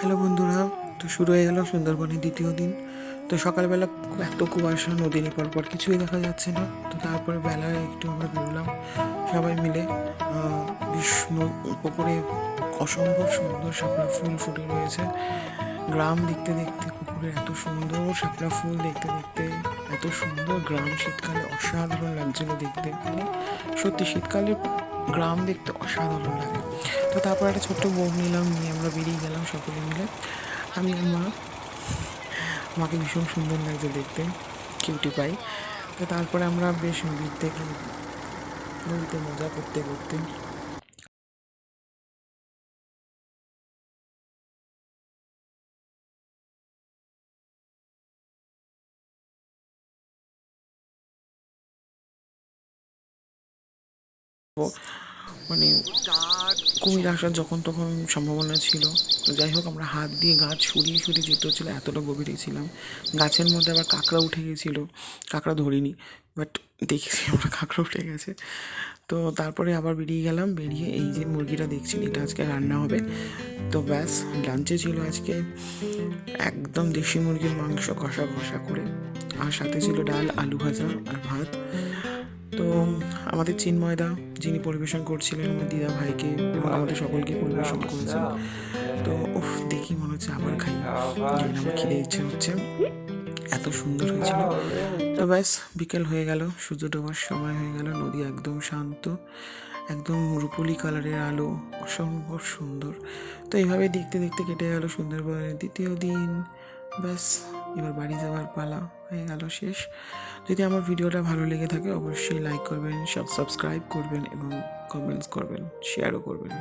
Hello বন্ধুরা, তো শুরু হয়ে গেল সুন্দরবনের দ্বিতীয় দিন। তো সকালবেলা এত কুয়াশা, নদীর এপার ওপার কিছুই দেখা যাচ্ছে না। তো তারপরে বেলায় একটু আমরা বেরোলাম সবাই মিলে। বিষ্ণু পুকুরে অসম্ভব সুন্দর শাপলা ফুল ফুটে রয়েছে। গ্রাম দেখতে দেখতে পুকুরে এত সুন্দর শাপলা ফুল দেখতে দেখতে এত সুন্দর গ্রাম, শীতকালে অসাধারণ লাগছিল দেখতে। মানে সত্যি শীতকালে গ্রাম দেখতে অসাধারণ লাগে। তো তারপর একটা ছোট্ট বোট নিলাম, নিয়ে আমরা বেরিয়ে গেলাম সকলে মিলে। আমি আর মা, মাকে ভীষণ সুন্দর লাগছে দেখতে, কিউটি পাই। তো তারপরে আমরা বেশ নদীর থেকে নদীতে মজা করতে করতে মানে কুমির আসার যখন তখন সম্ভাবনা ছিল। তো যাই হোক, আমরা হাত দিয়ে গাছ সরিয়ে সরিয়ে যেতে হচ্ছিল, এতটা গভীরে ছিলাম। গাছের মধ্যে আবার কাঁকড়া উঠে গেছিলো, কাঁকড়া ধরিনি, বাট দেখেছি আমরা কাঁকড়া উঠে গেছে। তো তারপরে আবার বেরিয়ে গেলাম, বেরিয়ে এই যে মুরগিটা দেখছেন, এটা আজকে রান্না হবে। তো ব্যাস, লাঞ্চে ছিল আজকে একদম দেশি মুরগির মাংস কষা কষা করে, আর সাথে ছিল ডাল, আলু ভাজা আর ভাত। তো আমাদের চিন্ময়দা, যিনি পরিবেশন করছিলেন আমার দিদা ভাইকে এবং আমাদের সকলকে পরিবেশন করেছেন। তো দেখি মনে হচ্ছে আবার খাই, জানি না, আমার খিদে ইচ্ছে হচ্ছে, এত সুন্দর হয়েছিল। তো ব্যাস, বিকেল হয়ে গেল, সূর্য ডোবার সময় হয়ে গেল, নদী একদম শান্ত, একদম রুপোলি কালারের আলো, অসম্ভব সুন্দর। তো এইভাবে দেখতে দেখতে কেটে গেল সুন্দরবনের দ্বিতীয় দিন। ব্যাস, এবার বাড়ি যাওয়ার পালা, হয়ে গেল শেষ। যদি আমার ভিডিওটা ভালো লেগে থাকে অবশ্যই লাইক করবেন, সাবস্ক্রাইব করবেন এবং কমেন্টস করবেন, শেয়ারও করবেন।